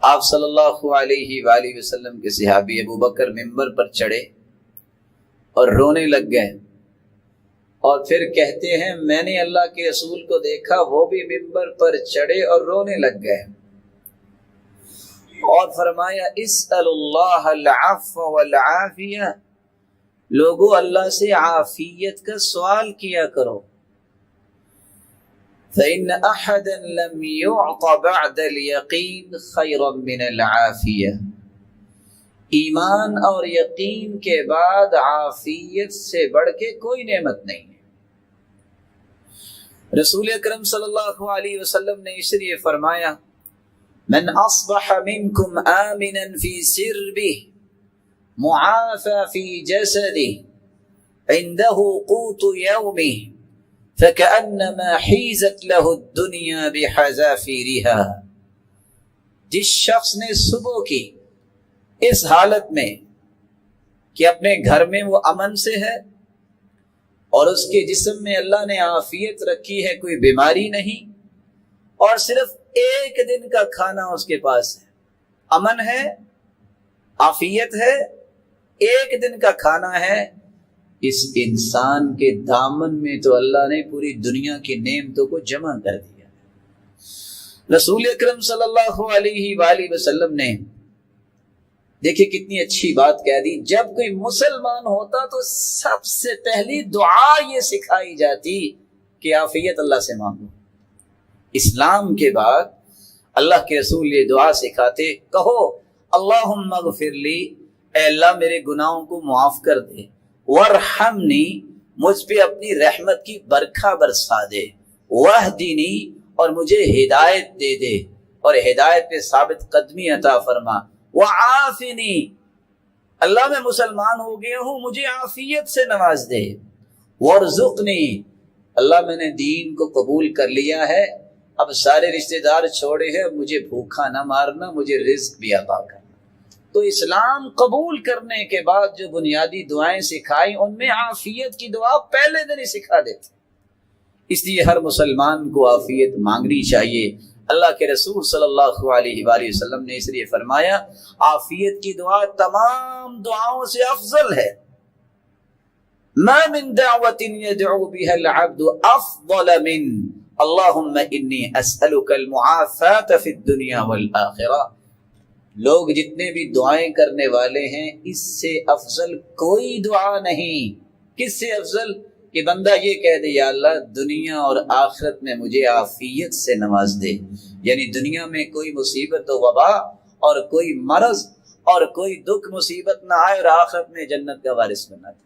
آپ صلی اللہ علیہ وآلہ وسلم کے صحابی ابو بکر ممبر پر چڑھے اور رونے لگ گئے، اور پھر کہتے ہیں میں نے اللہ کے رسول کو دیکھا وہ بھی ممبر پر چڑھے اور رونے لگ گئے، اور فرمایا اسأل اللہ العفو والعافیہ، لوگو اللہ سے عافیت کا سوال کیا کرو، فإن أحدا لم يعط بعد اليقین خیرا من العافیہ، ایمان اور یقین کے بعد عافیت سے بڑھ کے کوئی نعمت نہیں ہے۔ رسول اکرم صلی اللہ علیہ وسلم نے اس لیے فرمایا من اصبح منکم آمنا فی سربہ معافى في جسده عنده قوت يومه فكأنما حيزت له الدنيا بحذافيرها، جس شخص نے صبح کی اس حالت میں کہ اپنے گھر میں وہ امن سے ہے اور اس کے جسم میں اللہ نے عافیت رکھی ہے، کوئی بیماری نہیں، اور صرف ایک دن کا کھانا اس کے پاس ہے، امن ہے، عافیت ہے، ایک دن کا کھانا ہے، اس انسان کے دامن میں تو اللہ نے پوری دنیا کی نعمتوں کو جمع کر دیا۔ رسول اکرم صلی اللہ علیہ وآلہ وسلم نے دیکھیں کتنی اچھی بات کہہ دی، جب کوئی مسلمان ہوتا تو سب سے پہلی دعا یہ سکھائی جاتی کہ عافیت اللہ سے مانگو۔ اسلام کے بعد اللہ کے رسول یہ دعا سکھاتے، کہو اللہم اغفر لی، اے اللہ میرے گناہوں کو معاف کر دے، وارحمنی، مجھ پہ اپنی رحمت کی برکھا برسا دے، واہدنی، اور مجھے ہدایت دے دے اور ہدایت پہ ثابت قدمی عطا فرما، وعافنی، اللہ میں مسلمان ہو گیا ہوں مجھے عافیت سے نواز دے، وارزقنی، اللہ میں نے دین کو قبول کر لیا ہے، اب سارے رشتہ دار چھوڑے ہیں، مجھے بھوکا نہ مارنا، مجھے رزق بھی عطا کرنا۔ تو اسلام قبول کرنے کے بعد جو بنیادی دعائیں سکھائیں ان میں عافیت کی دعا پہلے دن ہی سکھا دیتے، اس لیے ہر مسلمان کو عافیت مانگنی چاہیے۔ اللہ کے رسول صلی اللہ علیہ وآلہ وسلم نے اس لیے فرمایا عافیت کی دعا تمام دعاؤں سے افضل ہے، ما من دعوت يدعو بها العبد افضل من اللہم انی اسألک المعافاة فی الدنیا والآخرہ، لوگ جتنے بھی دعائیں کرنے والے ہیں اس سے افضل کوئی دعا نہیں۔ کس سے افضل؟ کہ بندہ یہ کہہ دے یا اللہ دنیا اور آخرت میں مجھے عافیت سے نواز دے، یعنی دنیا میں کوئی مصیبت و وبا اور کوئی مرض اور کوئی دکھ مصیبت نہ آئے، اور آخرت میں جنت کا وارث بنا دے۔